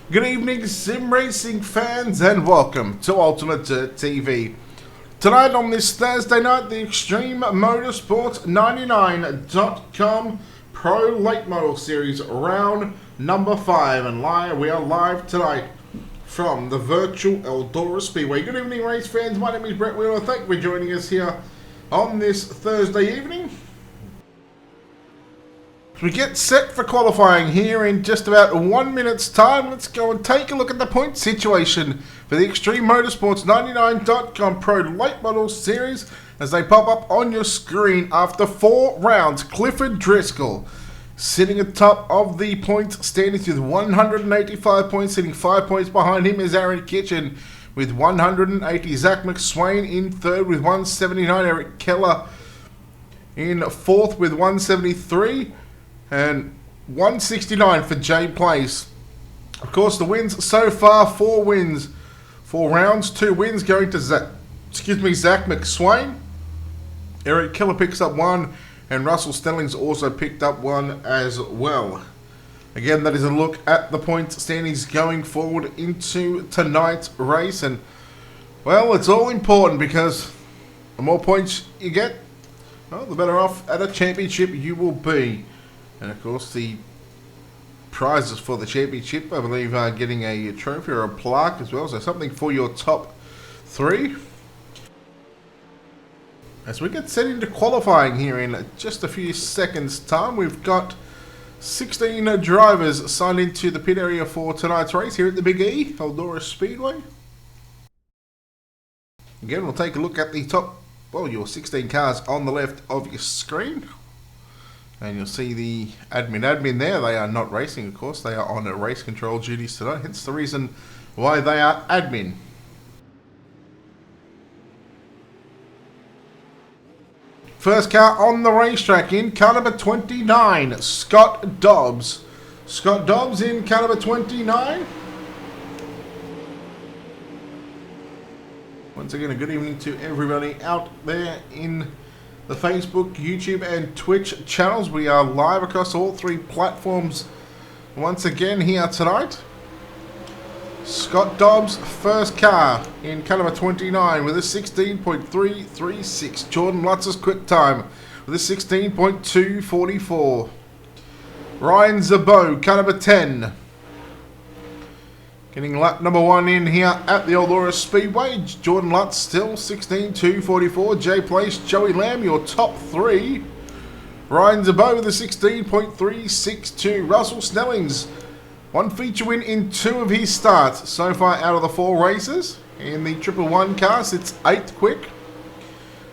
Good evening, sim racing fans, and welcome to Ultimate Dirt TV. Tonight on this Thursday night, the Extreme Motorsports 99.com Pro Late Model Series round number 5. And we are live tonight from the virtual Eldora Speedway. Good evening, race fans. My name is Brett Wheeler. Thank you for joining us here on this Thursday evening. We get set for qualifying here in just about 1 minute's time. Let's go and take a look at the point situation for the Extreme Motorsports 99.com Pro Late Model Series as they pop up on your screen after 4 rounds. Clifford Driscoll sitting atop of the points standings with 185 points, sitting 5 points behind him is Aaron Kitchen with 180. Zach McSwain in third with 179. Eric Keller in fourth with 173. And 169 for Jay Place. Of course, the wins so far, 4 wins, 4 rounds, 2 wins going to Zach McSwain. Eric Keller picks up 1, and Russell Stellings also picked up 1 as well. Again, that is a look at the points standings going forward into tonight's race. And, well, it's all important because the more points you get, well, the better off at a championship you will be. And of course, the prizes for the championship, I believe, are getting a trophy or a plaque as well. So something for your top 3. As we get set into qualifying here in just a few seconds' time, we've got 16 drivers signed into the pit area for tonight's race here at the Big E, Eldora Speedway. Again, we'll take a look at the top, well, your 16 cars on the left of your screen. And you'll see the admin there. They are not racing, of course. They are on race control duties tonight. Hence the reason why they are admin. First car on the racetrack in car number 29, Scott Dobbs. Scott Dobbs in car number 29. Once again, a good evening to everybody out there in the Facebook, YouTube, and Twitch channels. We are live across all 3 platforms once again here tonight. Scott Dobbs, first car in car number 29 with a 16.336. Jordan Lutz's quick time with a 16.244. Ryan Zabot, car number 10. Getting lap number 1 in here at the Eldora Speedway. Jordan Lutz still 16.244. Jay Place, Joey Lamb, your top 3. Ryan Zabot with a 16.362. Russell Snellings, 1 feature win in 2 of his starts so far out of the 4 races. In the 111 car, sits 8th quick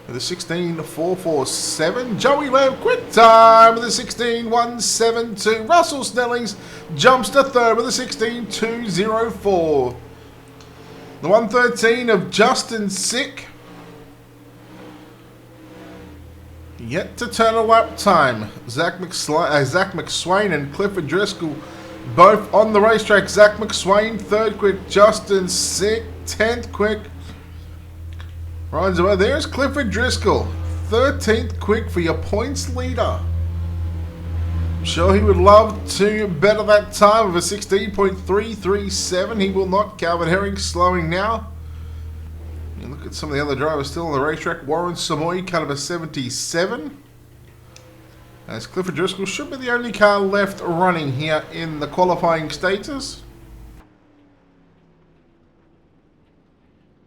with a 16.447. Joey Lamb, quick time with a 16.172. Russell Snellings jumps to 3rd with a 16.204. The 113 of Justin Sick yet to turn a lap time. Zach McSwain and Clifford Driscoll both on the racetrack. Zach McSwain 3rd quick, Justin Sick 10th quick. Right, so there's Clifford Driscoll, 13th quick for your points leader. I'm sure he would love to better that time of a 16.337. He will not. Calvin Herring slowing now. You look at some of the other drivers still on the racetrack. Warren Samoy, car number 77. As Clifford Driscoll should be the only car left running here in the qualifying status.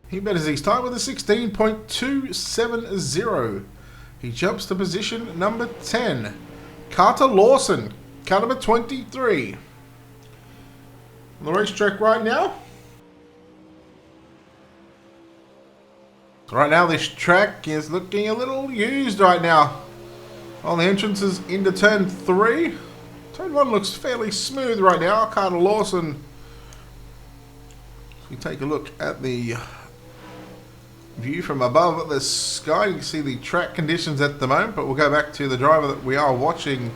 He betters his time with a 16.270. He jumps to position number 10. Carter Lawson, car number 23. On the racetrack right now. Right now this track is looking a little used right now. On the entrances into turn 3. Turn 1 looks fairly smooth right now. Carter Lawson. If we take a look at the view from above the sky, you can see the track conditions at the moment, but we'll go back to the driver that we are watching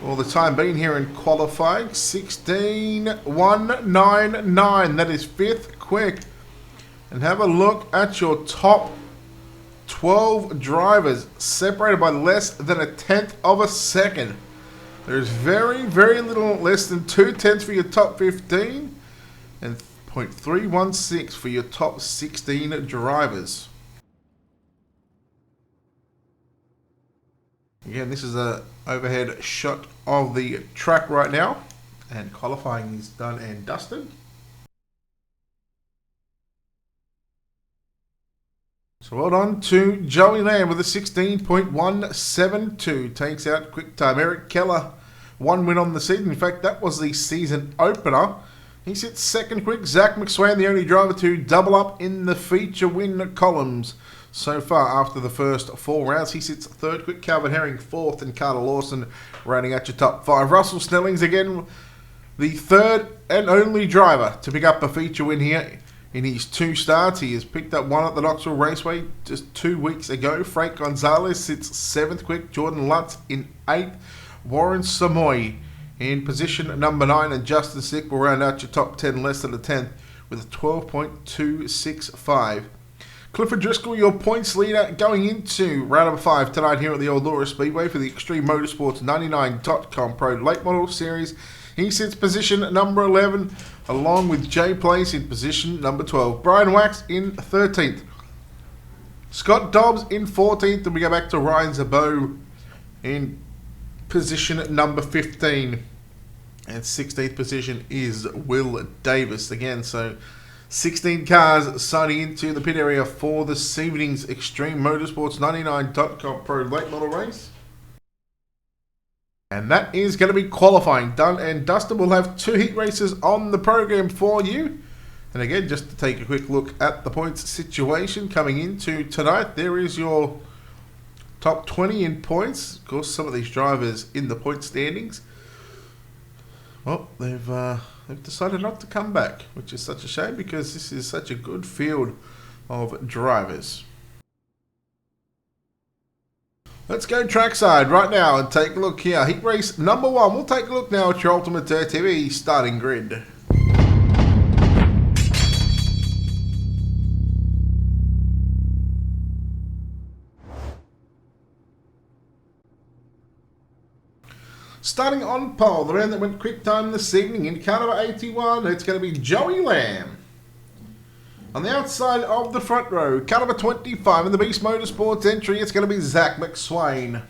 all the time being here in qualifying. 16.199, that is 5th quick. And have a look at your top 12 drivers, separated by less than a 1/10 of a second. There's very, very little less than 2/10 for your top 15. and 0.316 for your top 16 drivers. Again, this is a overhead shot of the track right now, and qualifying is done and dusted. So well done to Joey Lamb with a 16.172. Takes out quick time. Eric Keller, 1 win on the season. In fact, that was the season opener. He sits second quick. Zach McSwain, the only driver to double up in the feature win columns so far after the first 4 rounds. He sits third quick. Calvin Herring, fourth, and Carter Lawson rounding out your top 5. Russell Snelling's again the third and only driver to pick up a feature win here. In his 2 starts, he has picked up 1 at the Knoxville Raceway just 2 weeks ago. Frank Gonzalez sits 7th quick. Jordan Lutz in 8th. Warren Samoy in position number 9. And Justin Sick will round out your top 10 less than a 10th with a 12.265. Clifford Driscoll, your points leader going into round number 5 tonight here at the Eldora Speedway for the Extreme Motorsports 99.com Pro Late Model Series. He sits position number 11, along with Jay Place in position number 12. Brian Wax in 13th. Scott Dobbs in 14th. And we go back to Ryan Zabot in position number 15. And 16th position is Will Davis again. So 16 cars signing into the pit area for this evening's Extreme Motorsports 99.com Pro Late Model Race. And that is going to be qualifying done and dusted. We'll have 2 heat races on the program for you. And again, just to take a quick look at the points situation coming into tonight, there is your top 20 in points. Of course, some of these drivers in the point standings, well, they've decided not to come back, which is such a shame because this is such a good field of drivers. Let's go trackside right now and take a look here. Heat race number 1. We'll take a look now at your Ultimate Dirt TV starting grid. Starting on pole, the round that went quick time this evening in car number 81, it's going to be Joey Lamb. On the outside of the front row, car number 25 in the Beast Motorsports entry, it's going to be Zach McSwain.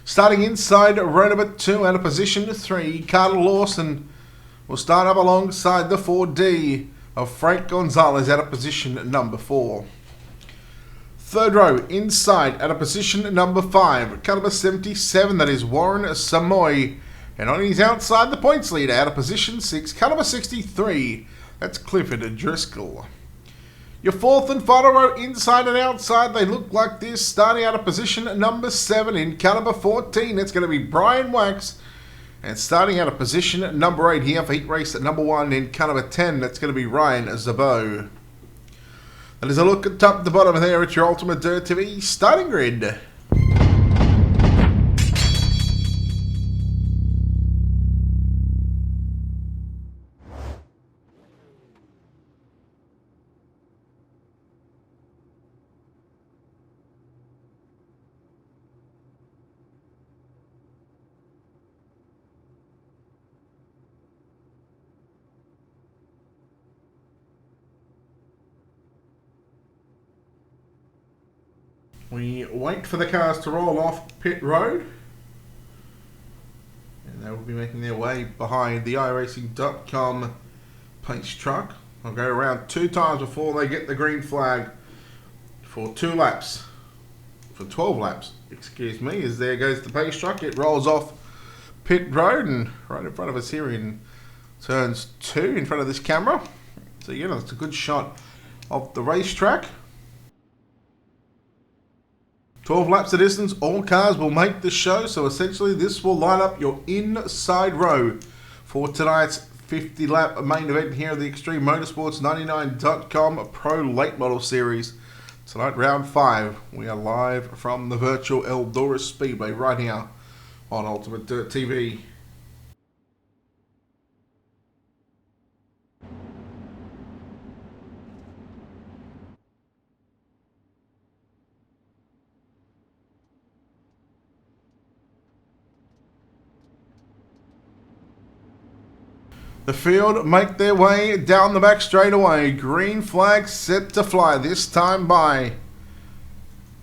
Starting inside row number 2 out of position 3, Carter Lawson will start up alongside the 4D of Frank Gonzalez out of position number 4. Third row, inside out of position number 5, car number 77, that is Warren Samoy. And on his outside, the points leader out of position 6, car number 63, that's Clifford Driscoll. Your fourth and final row, inside and outside, they look like this. Starting out of position number 7 in car number 14, it's going to be Brian Wax. And starting out of position number 8 here for heat race at number 1 in car number 10, that's going to be Ryan Zabot. That is a look at top to bottom there at your Ultimate Dirt TV starting grid. We wait for the cars to roll off pit road. And they will be making their way behind the iRacing.com pace truck. They'll go around 2 times before they get the green flag for 2 laps. For 12 laps, excuse me, as there goes the pace truck. It rolls off pit road and right in front of us here in turns 2 in front of this camera. So, you know, it's a good shot of the racetrack. 12 laps of distance, all cars will make the show, so essentially this will line up your inside row for tonight's 50-lap main event here at the Extreme Motorsports 99.com Pro Late Model Series. Tonight, round 5, we are live from the virtual Eldora Speedway right here on Ultimate Dirt TV. The field make their way down the back straight away. Green flag set to fly, this time by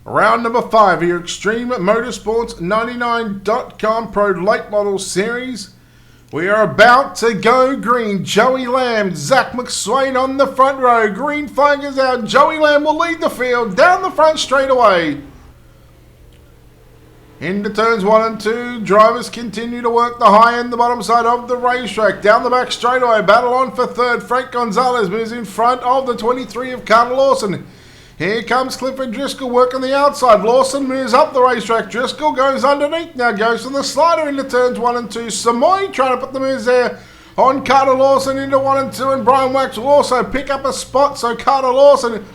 round number 5 of your Extreme Motorsports 99.com Pro Late Model Series. We are about to go green. Joey Lamb, Zach McSwain on the front row. Green flag is out. Joey Lamb will lead the field down the front straight away. Into turns 1 and 2, drivers continue to work the high and the bottom side of the racetrack. Down the back straightaway, battle on for third. Frank Gonzalez moves in front of the 23 of Carter Lawson. Here comes Clifford Driscoll working the outside. Lawson moves up the racetrack. Driscoll goes underneath, now goes to the slider into turns 1 and 2. Samoy trying to put the moves there on Carter Lawson into 1 and 2, and Brian Wax will also pick up a spot. So Carter Lawson,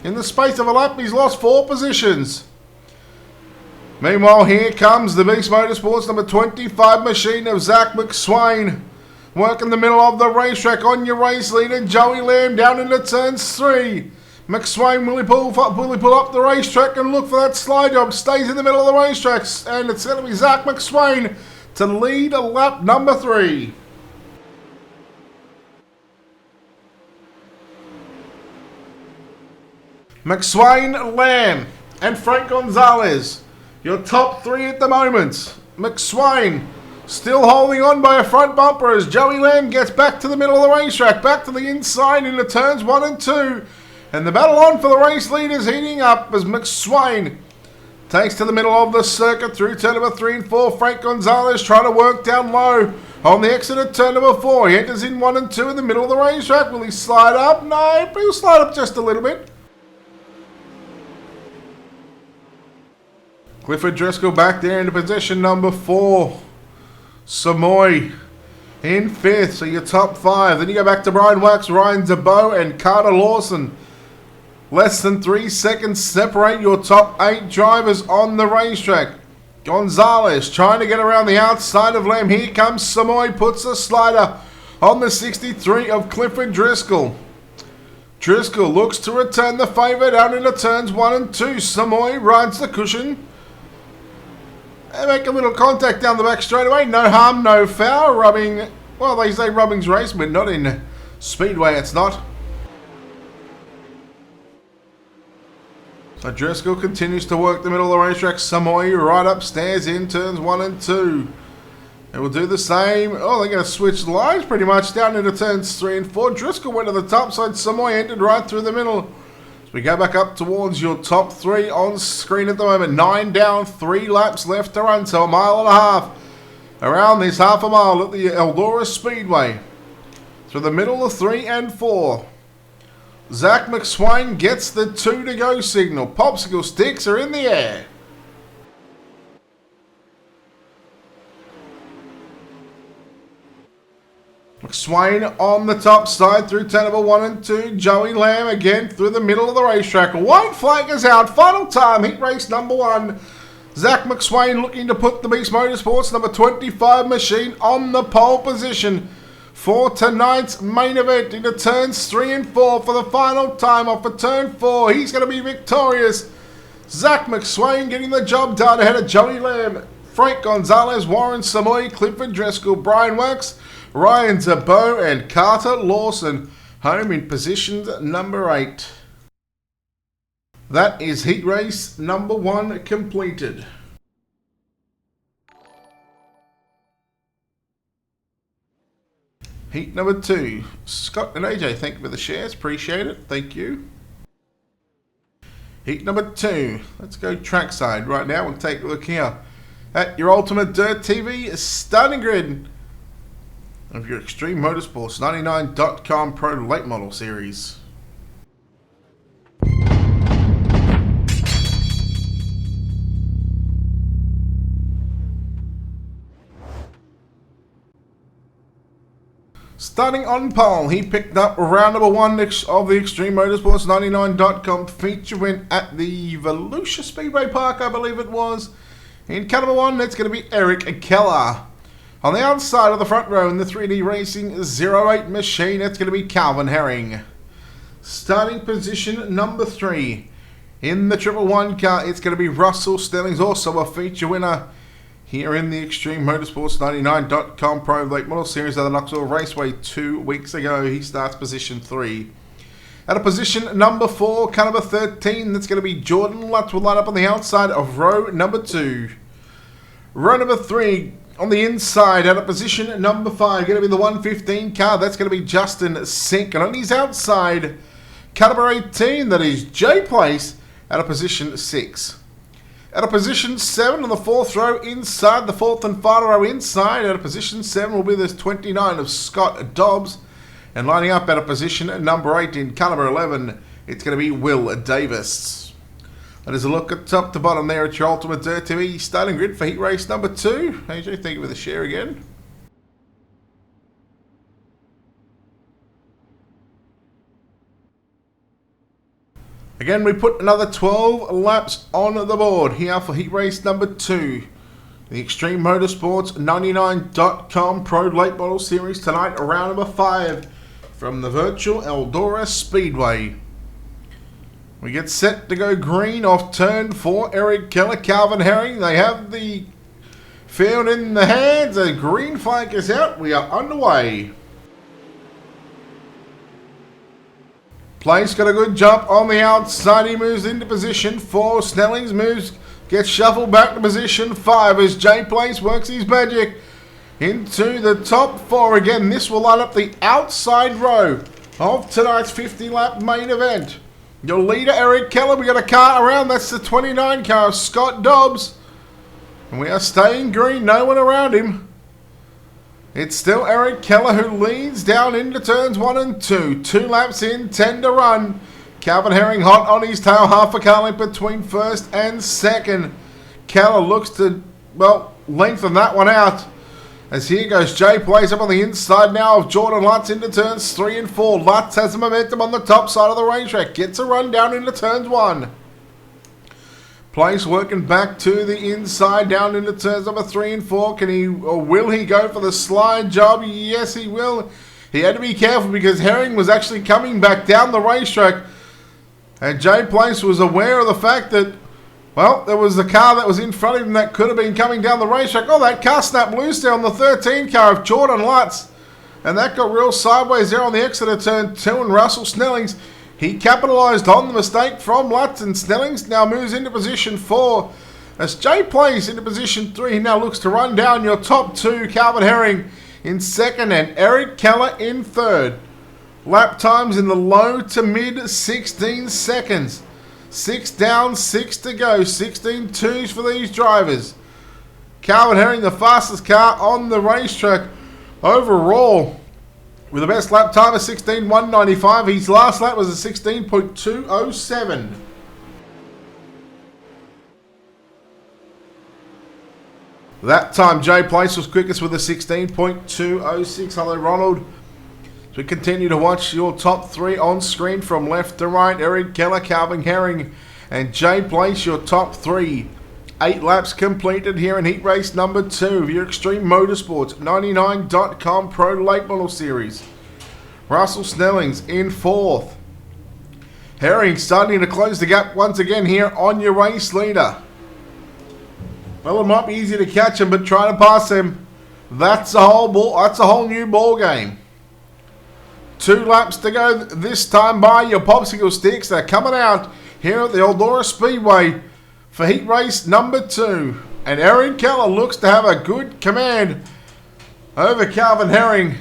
in the space of a lap, he's lost 4 positions. Meanwhile, here comes the Beast Motorsports number 25 machine of Zach McSwain. Working the middle of the racetrack on your race leader, Joey Lamb, down into turns 3. McSwain, will he pull up the racetrack and look for that slide job? Stays in the middle of the racetrack, and it's going to be Zach McSwain to lead a lap number 3. McSwain, Lamb, and Frank Gonzalez. Your top 3 at the moment. McSwain still holding on by a front bumper as Joey Lamb gets back to the middle of the racetrack, back to the inside into turns 1 and 2. And the battle on for the race leaders heating up as McSwain takes to the middle of the circuit through turn number 3 and 4. Frank Gonzalez trying to work down low on the exit at turn number 4. He enters in 1 and 2 in the middle of the racetrack. Will he slide up? No, but he'll slide up just a little bit. Clifford Driscoll back there into position number 4. Samoy in 5th, so your top 5. Then you go back to Brian Wax, Ryan Zabo, and Carter Lawson. Less than 3 seconds separate your top 8 drivers on the racetrack. Gonzalez trying to get around the outside of Lamb. Here comes Samoy, puts a slider on the 63 of Clifford Driscoll. Driscoll looks to return the favour down into turns 1 and 2. Samoy rides the cushion. They make a little contact down the back straight away. No harm, no foul. Rubbing, well, they say rubbing's racing, but not in Speedway, it's not. So Driscoll continues to work the middle of the racetrack. Samoy right upstairs in turns 1 and 2. It will do the same. Oh, they're going to switch lines pretty much down into turns 3 and 4. Driscoll went to the top side. Samoy entered right through the middle. We go back up towards your top 3 on screen at the moment. 9 down, 3 laps left to run, so a mile and a half around this half a mile at the Eldora Speedway. Through the middle of 3 and 4. Zach McSwain gets the 2 to go signal. Popsicle sticks are in the air. McSwain on the top side through turn number 1 and 2. Joey Lamb again through the middle of the racetrack. White flag is out. Final time. Heat race number 1. Zach McSwain looking to put the Beast Motorsports number 25 machine on the pole position for tonight's main event into turns 3 and 4 for the final time off for turn 4. He's going to be victorious. Zach McSwain getting the job done ahead of Joey Lamb, Frank Gonzalez, Warren Samoy, Clifford Driscoll, Brian Wax, Ryan Zabo, and Carter Lawson home in position number 8. That is heat race number 1 completed. Heat number 2. Scott and AJ, thank you for the shares. Appreciate it. Thank you. Heat number 2. Let's go trackside right now. We'll take a look here at your Ultimate Dirt TV starting grid of your Extreme Motorsports 99.com Pro Late Model Series. Starting on pole, he picked up round number 1 of the Extreme Motorsports 99.com feature win at the Volusia Speedway Park, I believe it was. In car number 1, that's going to be Eric Keller. On the outside of the front row in the 3D Racing 08 machine, that's going to be Calvin Herring. Starting position number 3. In the 111 car, it's going to be Russell Stellings, also a feature winner here in the Extreme Motorsports 99.com Pro Late Model Series at the Knoxville Raceway 2 weeks ago. He starts position 3. At a position number 4, car number 13, that's going to be Jordan Lutz, will line up on the outside of row number 2. Row number 3, on the inside, at a position number 5, going to be the 115 car, that's going to be Justin Sink. And on his outside, car number 18, that is Jay Place, at a position 6. At a position 7 on the 4th row inside, the 4th and final row inside, at a position 7 will be this 29 of Scott Dobbs. And lining up at a position number 8 in car number 11, it's going to be Will Davis. That is a look at top to bottom there at your Ultimate Dirt TV starting grid for heat race number 2. AJ, thank you for the share again. Again, we put another 12 laps on the board here for heat race number 2. The Extreme Motorsports 99.com Pro Late Model Series tonight, round number 5 from the virtual Eldora Speedway. We get set to go green off turn 4. Eric Keller, Calvin Herring. They have the field in the hands. The green flag is out. We are underway. Place got a good jump on the outside. He moves into position 4. Snellings gets shuffled back to position 5 as Jay Place works his magic into the top 4 again. This will line up the outside row of tonight's 50-lap main event. Your leader, Eric Keller. We got a car around. That's the 29 car of Scott Dobbs. And we are staying green. No one around him. It's still Eric Keller who leads down into turns 1 and 2. 2 laps in, 10 to run. Calvin Herring hot on his tail, half a car length between first and second. Keller looks to, well, lengthen that one out. As here goes Jay Place up on the inside now of Jordan Lutz into turns 3 and 4. Lutz has the momentum on the top side of the racetrack. Gets a run down into turns 1. Place working back to the inside, down into turns number 3 and 4. Can he, or will he go for the slide job? Yes, he will. He had to be careful because Herring was actually coming back down the racetrack. And Jay Place was aware of the fact that, well, there was a car that was in front of him that could have been coming down the racetrack. Oh, that car snapped loose there on the 13 car of Jordan Lutz. And that got real sideways there on the exit of turn 2, and Russell Snellings, he capitalised on the mistake from Lutz, and Snellings now moves into position 4. As Jay Place into position 3, he now looks to run down your top 2, Calvin Herring in 2nd and Eric Keller in 3rd. Lap times in the low to mid 16 seconds. 6 down, 6 to go. 16.2s for these drivers. Calvin Herring, the fastest car on the racetrack overall, with the best lap time of 16.195. His last lap was a 16.207. That time, Jay Place was quickest with a 16.206. Hello, Ronald. So we continue to watch your top 3 on screen from left to right. Eric Keller, Calvin Herring, and Jay Place, your top 3. 8 laps completed here in heat race number 2 of your Extreme Motorsports 99.com Pro Late Model Series. Russell Snellings in 4th. Herring starting to close the gap once again here on your race leader. Well, it might be easy to catch him, but try to pass him. That's a whole new ball game. 2 laps to go this time by your popsicle sticks. They're coming out here at the Eldora Speedway for heat race number 2. And Eric Keller looks to have a good command over Calvin Herring.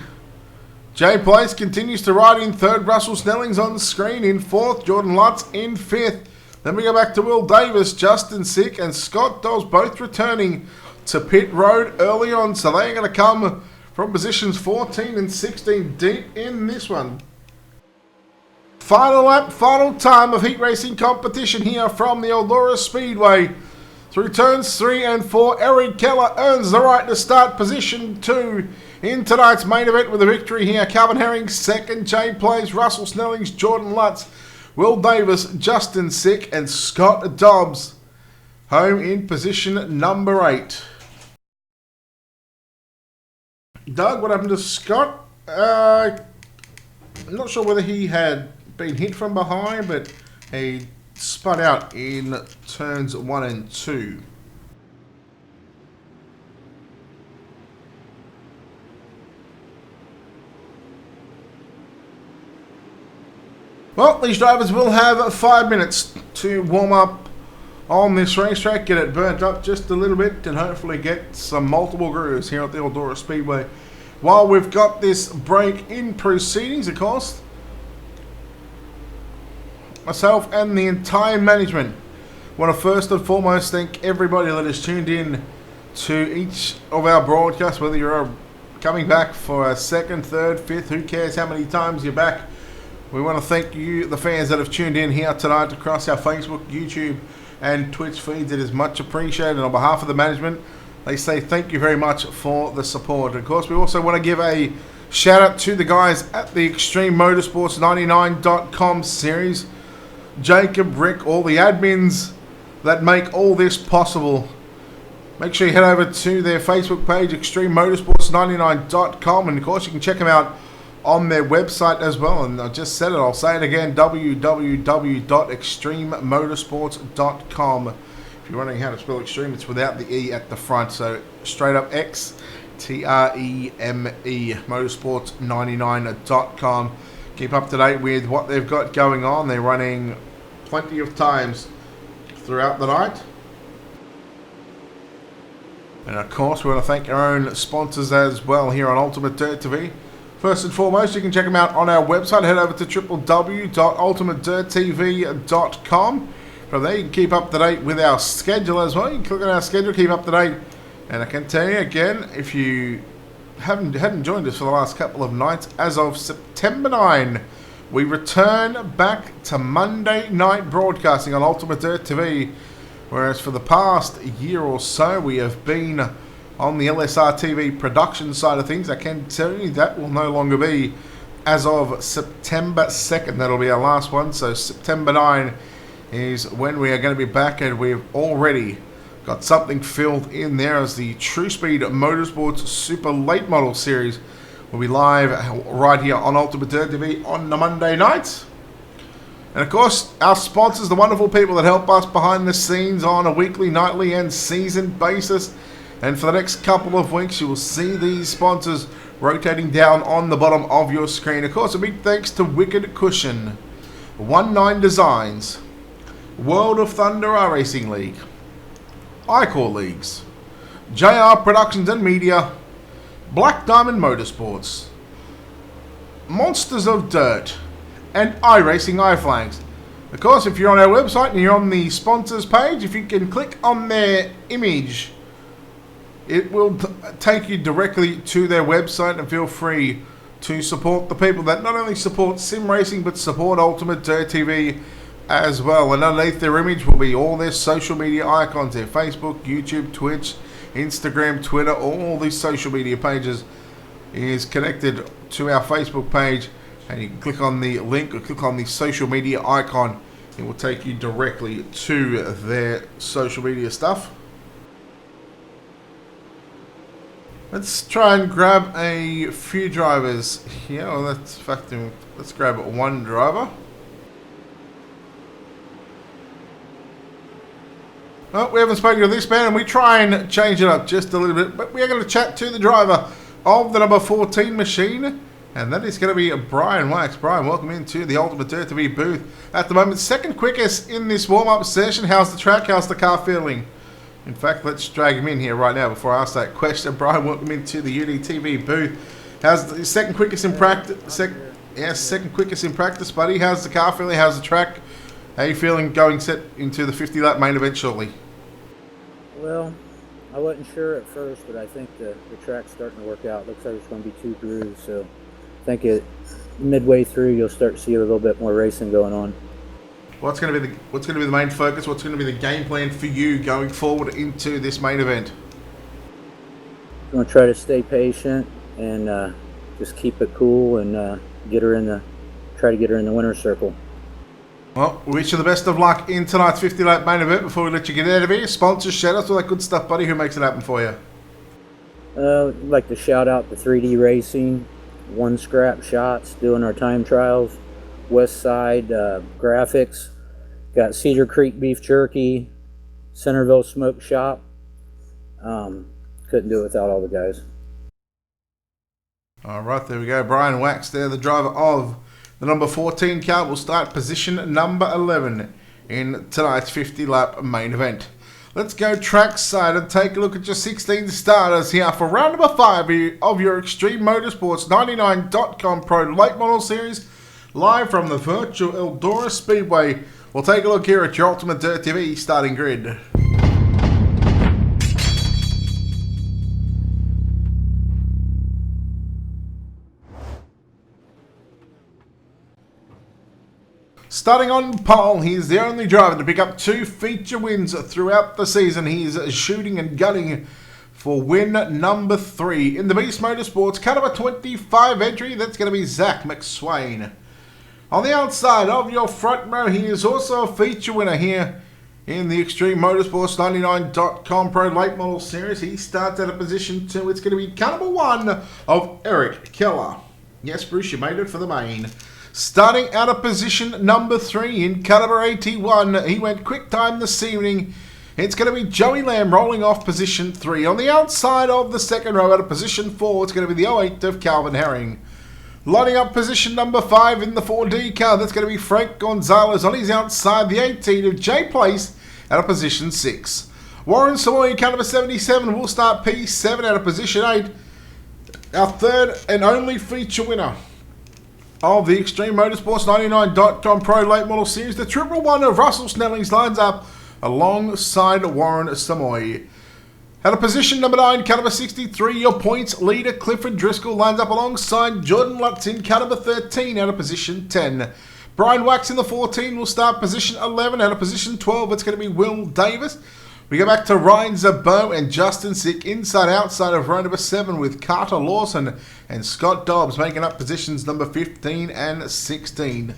Jay Place continues to ride in 3rd. Russell Snellings on screen in 4th. Jordan Lutz in 5th. Then we go back to Will Davis, Justin Sick, and Scott Dobbs both returning to pit road early on. So they're going to come from positions 14 and 16 deep in this one. Final lap, final time of heat racing competition here from the Eldora Speedway. Through turns 3 and 4, Eric Keller earns the right to start position 2 in tonight's main event with a victory here. Calvin Herring 2nd, Jay Place, Russell Snellings, Jordan Lutz, Will Davis, Justin Sick, and Scott Dobbs home in position number 8. Doug, what happened to Scott? I'm not sure whether he had been hit from behind, but he spun out in turns 1 and 2. Well, these drivers will have 5 minutes to warm up on this racetrack, get it burnt up just a little bit, and hopefully get some multiple grooves here at the Eldora Speedway. While we've got this break in proceedings, of course, myself and the entire management want to first and foremost thank everybody that has tuned in to each of our broadcasts, whether you're coming back for a second, third, fifth, who cares how many times you're back. We want to thank you, the fans that have tuned in here tonight across our Facebook, YouTube, and Twitch feeds. It is much appreciated. On behalf of the management, they say thank you very much for the support. Of course, we also want to give a shout out to the guys at the Extreme Motorsports 99.com series. Jacob, Rick, all the admins that make all this possible. Make sure you head over to their Facebook page, extrememotorsports99.com, and of course you can check them out on their website as well. And I just said it, I'll say it again, www.extrememotorsports.com. If you're wondering how to spell extreme, it's without the E at the front, so straight up XTREME, motorsports99.com. Keep up to date with what they've got going on. They're running plenty of times throughout the night. And of course, we want to thank our own sponsors as well here on Ultimate Dirt TV. First and foremost, you can check them out on our website. Head over to www.ultimatedirttv.com. From there, you can keep up to date with our schedule as well. You can click on our schedule, keep up to date. And I can tell you again, if you hadn't joined us for the last couple of nights, as of September 9, we return back to Monday night broadcasting on Ultimate Dirt TV. Whereas for the past year or so, we have been on the LSR TV production side of things. I can tell you that will no longer be as of September 2nd. That'll be our last one. So September 9 is when we are going to be back, and we've already got something filled in there as the True Speed Motorsports Super Late Model Series will be live right here on Ultimate Dirt TV on the Monday nights. And of course, our sponsors, the wonderful people that help us behind the scenes on a weekly, nightly, and season basis. And for the next couple of weeks, you will see these sponsors rotating down on the bottom of your screen. Of course, a big thanks to Wicked Cushion, 19 Designs, World of Thunder Racing League, iCore Leagues, JR Productions and Media, Black Diamond Motorsports, Monsters of Dirt, and iRacing iFlags. Of course, if you're on our website and you're on the sponsors page, if you can click on their image, it will take you directly to their website, and feel free to support the people that not only support sim racing but support Ultimate Dirt TV as well. And underneath their image will be all their social media icons, their Facebook, YouTube, Twitch, Instagram, Twitter, all these social media pages is connected to our Facebook page, and you can click on the link or click on the social media icon. It will take you directly to their social media stuff. Let's try and grab a few drivers here. Well, let's grab one driver. Well, we haven't spoken to this man, and we try and change it up just a little bit, but we are going to chat to the driver of the number 14 machine, and that is going to be Brian Wax. Brian, welcome into the Ultimate Dirt TV booth. At the moment, second quickest in this warm-up session. How's the track? How's the car feeling? In fact, let's drag him in here right now before I ask that question. Brian, welcome into the UDTV booth. How's the second quickest in practice? Second quickest in practice, buddy. How's the car feeling? How's the track? How are you feeling going set into the 50-lap main event shortly? Well, I wasn't sure at first, but I think the track's starting to work out. Looks like it's going to be 2 grooves, so I think midway through you'll start to see a little bit more racing going on. What's going to be the main focus? What's going to be the game plan for you going forward into this main event? I'm going to try to stay patient and just keep it cool and try to get her in the winner's circle. Well, we wish you the best of luck in tonight's 50-lap main event. Before we let you get out of here, sponsors, shout-outs, all that good stuff, buddy. Who makes it happen for you? I'd like to shout out to 3D Racing, One Scrap Shots, doing our time trials, West Side Graphics, got Cedar Creek Beef Jerky, Centerville Smoke Shop. Couldn't do it without all the guys. All right, there we go. Brian Wax there, the driver of The number 14 car will start position number 11 in tonight's 50-lap main event. Let's go trackside and take a look at your 16 starters here for round number 5 of your Extreme Motorsports 99.com Pro Late Model Series, live from the virtual Eldora Speedway. We'll take a look here at your Ultimate Dirt TV starting grid. Starting on pole, he's the only driver to pick up 2 feature wins throughout the season. He's shooting and gunning for win number 3 in the Beast Motorsports caliber 25 entry. That's going to be Zach McSwain. On the outside of your front row, he is also a feature winner here in the Extreme Motorsports 99.com Pro Late Model Series. He starts at a position 2. It's going to be car number 1 of Eric Keller. Yes, Bruce, you made it for the main. Starting out of position number 3 in caliber 81, he went quick time this evening. It's going to be Joey Lamb rolling off position 3. On the outside of the second row, out of position 4, it's going to be the 08 of Calvin Herring. Lining up position number 5 in the 4D car, that's going to be Frank Gonzalez. On his outside, the 18 of Jay Place out of position 6. Warren Savoy, caliber 77, will start P7 out of position 8. Our third and only feature winner of the Extreme Motorsports 99.com Pro Late Model Series, the triple one of Russell Snellings lines up alongside Warren Samoy. At a position number 9, caliber 63, your points leader Clifford Driscoll lines up alongside Jordan Lutz in caliber 13 out of position 10. Brian Wax in the 14 will start position 11. Out of position 12, it's going to be Will Davis. We go back to Ryan Zabot and Justin Sick inside-outside of row number 7 with Carter Lawson and Scott Dobbs making up positions number 15 and 16.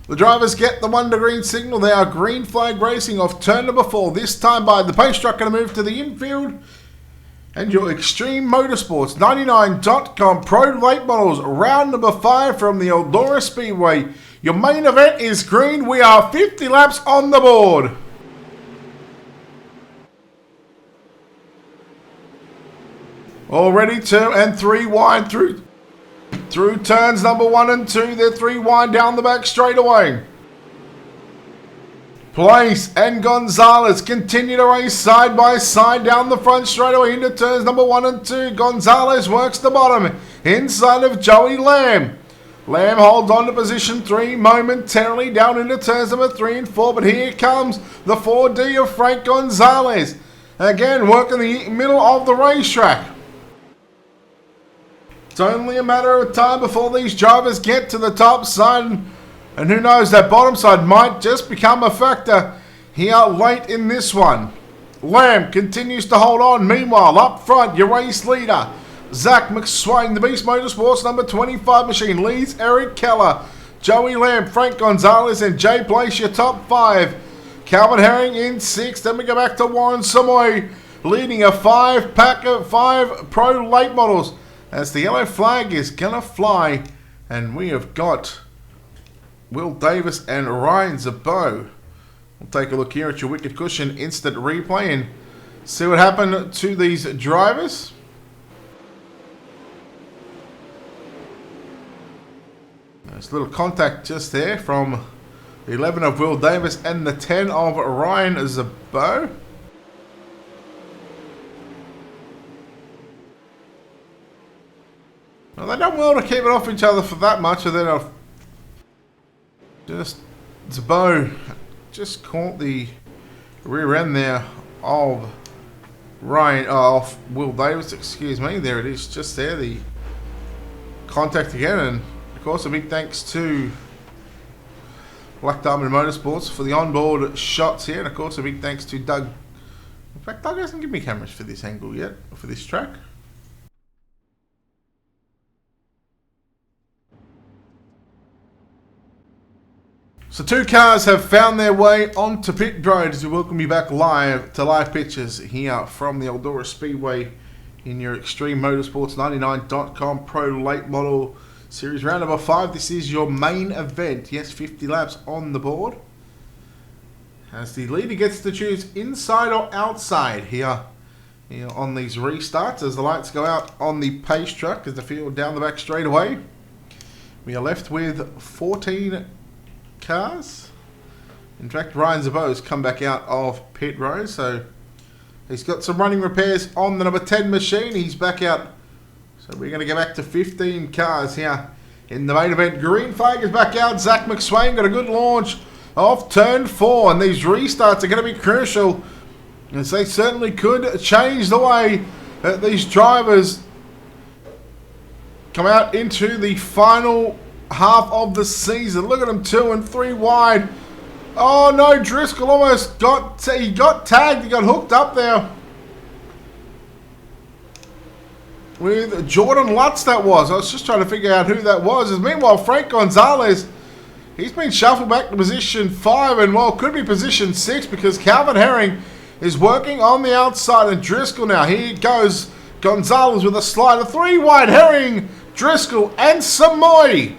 The drivers get the 1 to green signal. They are green flag racing off turn number 4. This time by the pace truck going to move to the infield. And your Extreme Motorsports 99.com Pro Late Models round number 5 from the Eldora Speedway. Your main event is green. We are 50 laps on the board. Already 2 and 3 wide through turns number 1 and 2. They're 3 wide down the back straightaway. Place and Gonzalez continue to race side by side down the front straightaway into turns number 1 and 2. Gonzalez works the bottom inside of Joey Lamb. Lamb holds on to position 3 momentarily down into turns number 3 and 4. But here comes the 4D of Frank Gonzalez. Again, working the middle of the racetrack. It's only a matter of time before these drivers get to the top side. And who knows, that bottom side might just become a factor here late in this one. Lamb continues to hold on. Meanwhile, up front, your race leader, Zach McSwain, the Beast Motorsports number 25 machine, leads Eric Keller. Joey Lamb, Frank Gonzalez, and Jay Place, your top 5. Calvin Herring in 6th. Then we go back to Warren Samoy, leading a 5-pack of 5 Pro Late Models. As the yellow flag is going to fly, and we have got Will Davis and Ryan Zabot. We'll take a look here at your Wicked Cushion instant replay and see what happened to these drivers. There's a little contact just there from the 11 of Will Davis and the 10 of Ryan Zabot. Well, they've done well to keep it off each other for that much, and then Zabot just caught the rear end there of of Will Davis, excuse me. There it is, just there, the contact again. And of course, a big thanks to Black Diamond Motorsports for the onboard shots here, and of course, a big thanks to Doug. In fact, Doug hasn't given me cameras for this angle yet, or for this track. So 2 cars have found their way onto pit road as we welcome you back live to live pictures here from the Eldora Speedway in your Extreme Motorsports 99.com Pro Late Model Series round number 5. This is your main event. Yes, 50 laps on the board. As the leader gets to choose inside or outside here on these restarts as the lights go out on the pace truck as the field down the back straightaway. We are left with 14 cars. In fact, Ryan Zabot has come back out of pit road, so he's got some running repairs on the number 10 machine. He's back out. So we're going to go back to 15 cars here in the main event. Green flag is back out. Zach McSwain got a good launch off turn 4, and these restarts are going to be crucial, as they certainly could change the way that these drivers come out into the final half of the season. Look at them, 2 and 3 wide. Oh no, Driscoll almost got tagged, he got hooked up there with Jordan Lutz. That was, I was just trying to figure out who that was. As meanwhile, Frank Gonzalez, he's been shuffled back to position 5, and well, could be position 6, because Calvin Herring is working on the outside, and Driscoll now, here goes Gonzalez with a slider, 3 wide. Herring, Driscoll and Samoy.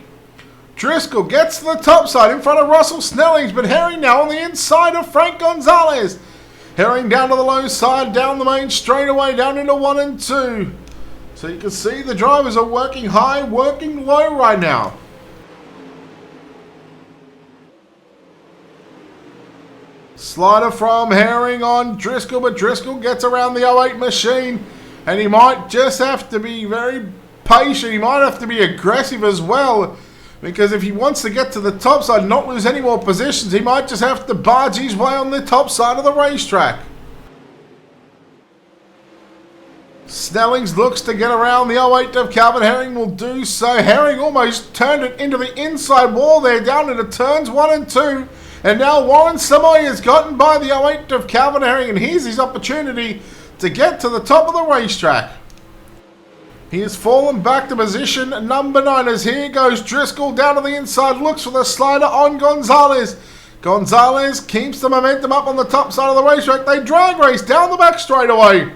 Driscoll gets to the top side in front of Russell Snellings, but Herring now on the inside of Frank Gonzalez. Herring down to the low side, down the main straightaway, down into 1 and 2. So you can see the drivers are working high, working low right now. Slider from Herring on Driscoll, but Driscoll gets around the 08 machine, and he might just have to be very patient. He might have to be aggressive as well, because if he wants to get to the top side and not lose any more positions, he might just have to barge his way on the top side of the racetrack. Snellings looks to get around the 08 of Calvin Herring, will do so. Herring almost turned it into the inside wall there, down into turns 1 and 2. And now Warren Samoy has gotten by the 08 of Calvin Herring, and here's his opportunity to get to the top of the racetrack. He has fallen back to position number 9, as here goes Driscoll down to the inside, looks for the slider on Gonzalez. Gonzalez keeps the momentum up on the top side of the racetrack. They drag race down the back straightaway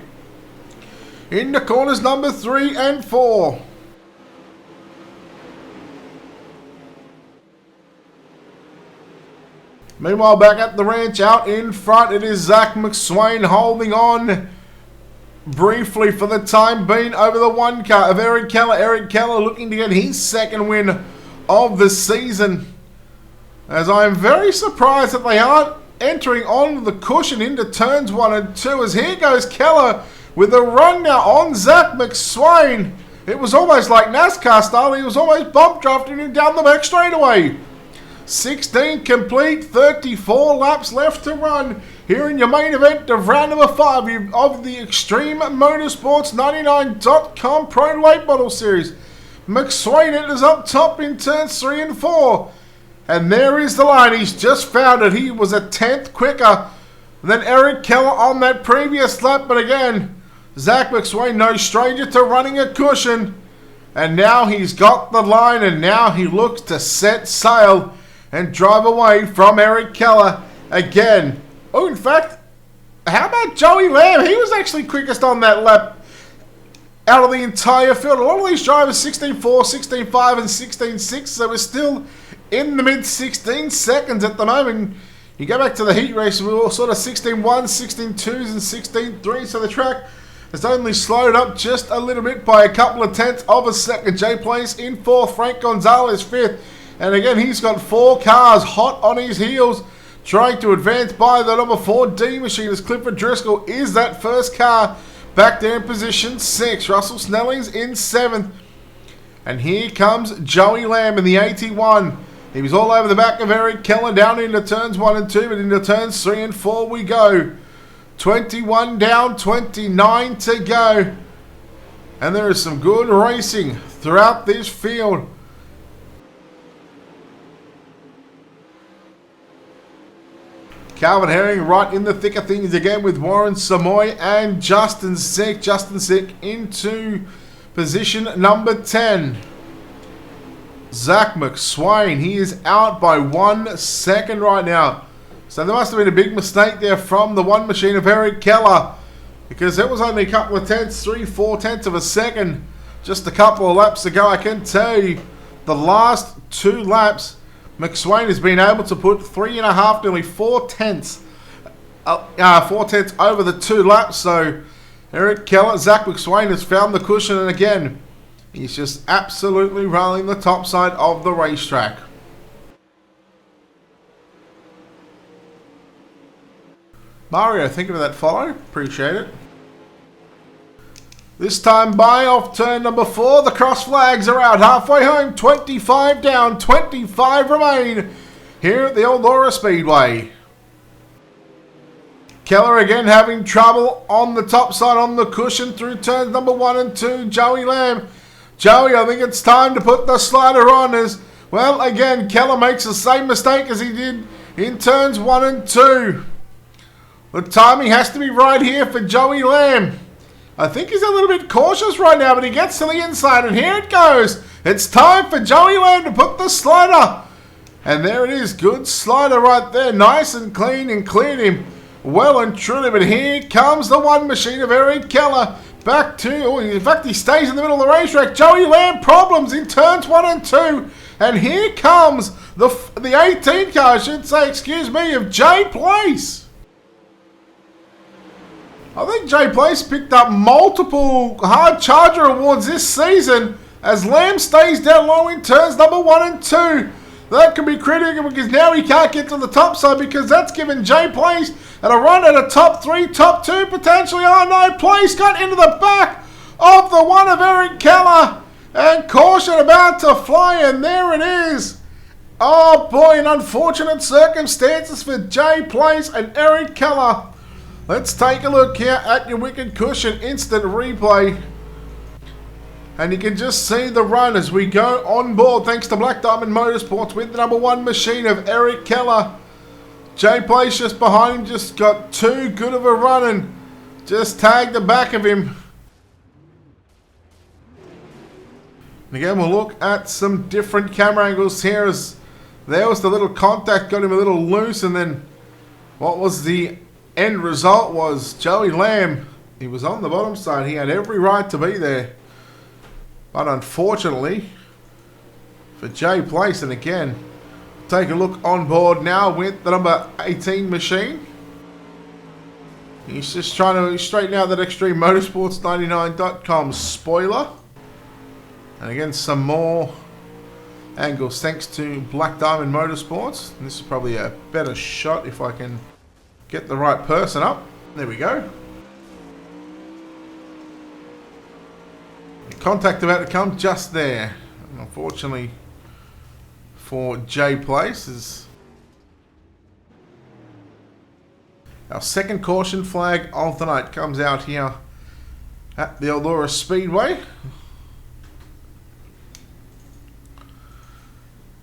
into corners number 3 and 4. Meanwhile, back at the ranch out in front, it is Zach McSwain holding on briefly for the time being over the 1 car of Eric Keller. Eric Keller looking to get his 2nd win of the season, as I am very surprised that they aren't entering on the cushion into turns 1 and 2, as here goes Keller with a run now on Zach McSwain. It was almost like NASCAR style. He was almost bump drafting him down the back straightaway. 16 complete, 34 laps left to run here in your main event of round number 5 of the Extreme Motorsports 99.com Pro Late Model Series. McSwain enters up top in turns 3 and 4. And there is the line. He's just found it. He was a 10th quicker than Eric Keller on that previous lap. But again, Zach McSwain, no stranger to running a cushion. And now he's got the line, and now he looks to set sail and drive away from Eric Keller again. Oh, in fact, how about Joey Lamb? He was actually quickest on that lap out of the entire field. A lot of these drivers 16.4, 16.5 and 16.6, so we're still in the mid 16 seconds at the moment. You go back to the heat race, we were sort of 16.1, 16.2s and 16.3, so the track has only slowed up just a little bit by a couple of tenths of a second. Jay Place in 4th, Frank Gonzalez 5th. And again, he's got 4 cars hot on his heels, trying to advance by the number 4D machine, as Clifford Driscoll is that first car back there in position 6. Russell Snellings in 7th. And here comes Joey Lamb in the 81. He was all over the back of Eric Keller down into turns 1 and 2, but into turns 3 and 4 we go. 21 down, 29 to go. And there is some good racing throughout this field. Calvin Herring right in the thick of things again with Warren Samoy and Justin Sick. Justin Sick into position number 10. Zach McSwain, he is out by 1 second right now. So there must have been a big mistake there from the 1 machine of Eric Keller, because it was only a couple of tenths, 3-4 tenths of a second just a couple of laps ago. I can tell you, the last 2 laps, McSwain has been able to put 3.5, nearly 4 tenths, 4 tenths over the 2 laps. So Eric Keller, Zach McSwain has found the cushion, and again, He's just absolutely rolling the top side of the racetrack. Mario, thinking of that follow. Appreciate it. This time by off turn number 4. The cross flags are out. Halfway home. 25 down. 25 remain here at the Eldora Speedway. Keller again having trouble on the top side on the cushion through turns number 1 and 2. Joey Lamb. Joey, I think it's time to put the slider on as, well, again, Keller makes the same mistake as he did in turns 1 and 2. The timing has to be right here for Joey Lamb. I think he's a little bit cautious right now, but he gets to the inside, and here it goes. It's time for Joey Lamb to put the slider. And there it is. Good slider right there. Nice and clean, and cleared him well and truly. But here comes the one machine of Eric Keller. Back to, in fact, he stays in the middle of the racetrack. Joey Lamb problems in turns 1 and 2. And here comes the 18 car, I should say, excuse me, of Jay Place. I think Jay Place picked up multiple Hard Charger awards this season as Lamb stays down low in turns number 1 and 2. That can be critical because now he can't get to the top side because that's given Jay Place and a run at a top 3, top 2 potentially. Oh no, Place got into the back of the one of Eric Keller and caution about to fly, and there it is. Oh boy, in unfortunate circumstances for Jay Place and Eric Keller. Let's take a look here at your Wicked Cushion instant replay. And you can just see the run as we go on board thanks to Black Diamond Motorsports with the number 1 machine of Eric Keller. Jay Place just behind him, just got too good of a run and just tagged the back of him. And again, we'll look at some different camera angles here as there was the little contact, got him a little loose, and then what was the end result was Joey Lamb. He was on the bottom side. He had every right to be there. But unfortunately for Jay Place, and again, take a look on board now with the number 18 machine. He's just trying to straighten out that Extreme Motorsports 99.com spoiler. And again, some more angles thanks to Black Diamond Motorsports. And this is probably a better shot if I can get the right person up. There we go. Contact about to come just there. Unfortunately for Jay Place is our second caution flag of the night comes out here at the Eldora Speedway.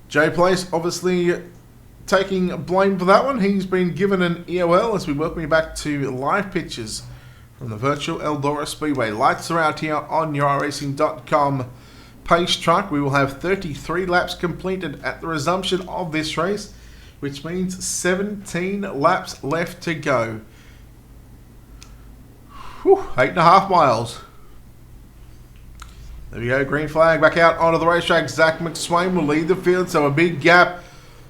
Jay Place obviously taking blame for that one. He's been given an EOL as we welcome you back to live pictures from the virtual Eldora Speedway. Lights are out here on your iRacing.com pace truck. We will have 33 laps completed at the resumption of this race, which means 17 laps left to go. 8.5 miles. There we go, green flag back out onto the racetrack. Zach McSwain will lead the field, so a big gap.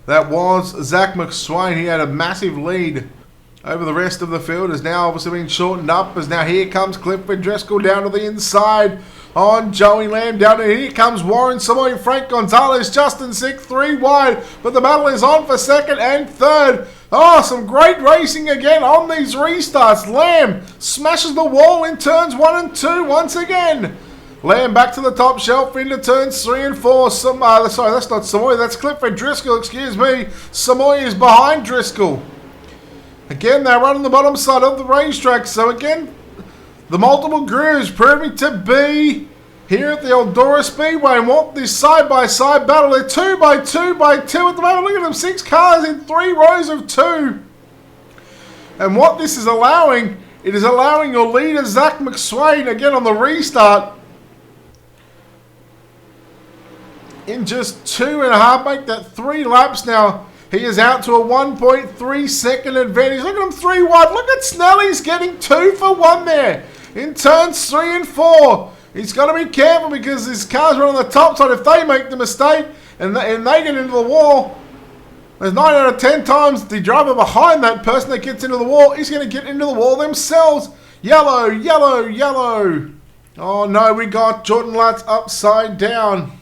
That was Zach McSwain. He had a massive lead over the rest of the field. Has now obviously been shortened up as now here comes Clifford Driscoll down to the inside on Joey Lamb. Down to here comes Warren Samoy, Frank Gonzalez, Justin Sick, 3 wide. But the battle is on for second and third. Oh, some great racing again on these restarts. Lamb smashes the wall in turns 1 and 2 once again. Lamb back to the top shelf into turns 3 and 4. Sorry, that's not Samoy. That's Clifford Driscoll, excuse me. Samoy is behind Driscoll. Again, they're running the bottom side of the racetrack. So again, the multiple grooves proving to be here at the Eldora Speedway. And what this side-by-side battle, they're 2 by 2 by 2 at the moment. Look at them, 6 cars in 3 rows of 2. And what this is allowing, it is allowing your leader, Zach McSwain, again on the restart, in just 2.5, make that 3 laps now. He is out to a 1.3 second advantage. Look at him 3 wide. Look at Snelly's getting 2 for 1 there in turns 3 and 4. He's got to be careful because his car's run on the top side. If they make the mistake and they get into the wall, there's 9 out of 10 times the driver behind that person that gets into the wall is going to get into the wall themselves. Yellow, yellow, yellow. Oh no, we got Jordan Lutz upside down.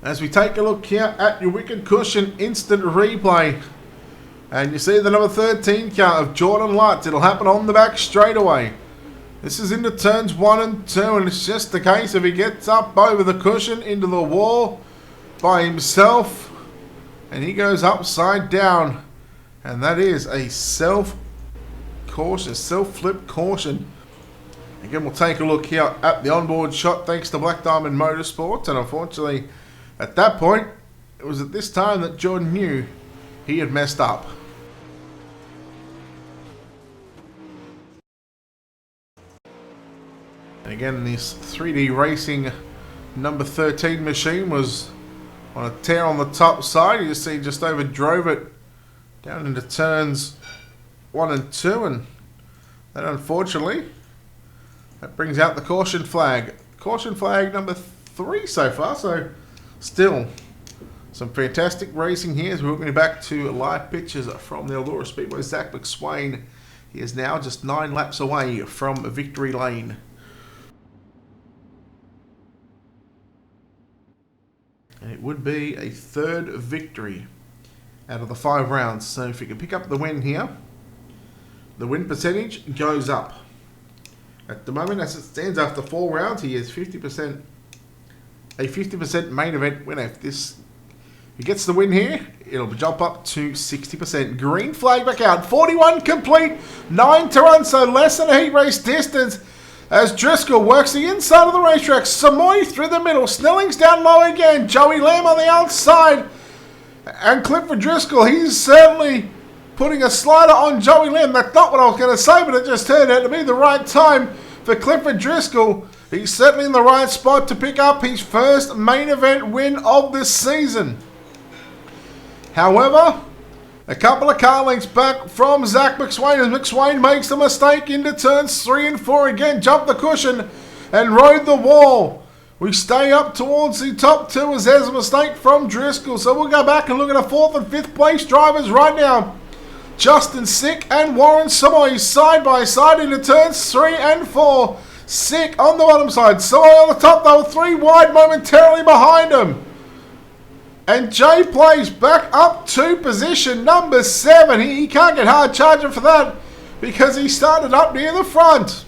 As we take a look here at your Wicked Cushion instant replay. And you see the number 13 count of Jordan Lutz. It'll happen on the back straight away. This is into turns 1 and 2, and it's just the case if he gets up over the cushion into the wall by himself, and he goes upside down. And that is a self-flip caution. Again, we'll take a look here at the onboard shot thanks to Black Diamond Motorsports, and unfortunately, at that point, it was at this time that Jordan knew he had messed up. And again, this 3D Racing number 13 machine was on a tear on the top side. You see just over drove it down into turns 1 and 2, and then unfortunately that brings out the caution flag. Caution flag number 3 so far, so still some fantastic racing here as we're looking back to live pictures from the Eldora Speedway. Zach McSwain, he is now just 9 laps away from victory lane. And it would be a 3rd victory out of the 5 rounds. So if you can pick up the win here, the win percentage goes up. At the moment, as it stands after 4 rounds, he is 50%, a 50% main event winner. If he gets the win here, it'll jump up to 60%. Green flag back out. 41 complete, 9 to run, so less than a heat race distance. As Driscoll works the inside of the racetrack, Samoy through the middle, Snelling's down low again, Joey Lamb on the outside, and Clifford Driscoll, he's certainly putting a slider on Joey Lamb. That's not what I was going to say, but it just turned out to be the right time for Clifford Driscoll. He's certainly in the right spot to pick up his first main event win of this season. However, a couple of car lengths back from Zach McSwain as McSwain makes the mistake into turns 3 and 4 again. Jumped the cushion and rode the wall. We stay up towards the top 2 as there's a mistake from Driscoll. So we'll go back and look at the 4th and 5th place drivers right now. Justin Sick and Warren Samoy side by side into turns 3 and 4. Sick on the bottom side, Samoy on the top. They were 3 wide momentarily behind him. And Jay plays back up to position number 7. He can't get hard charging for that because he started up near the front.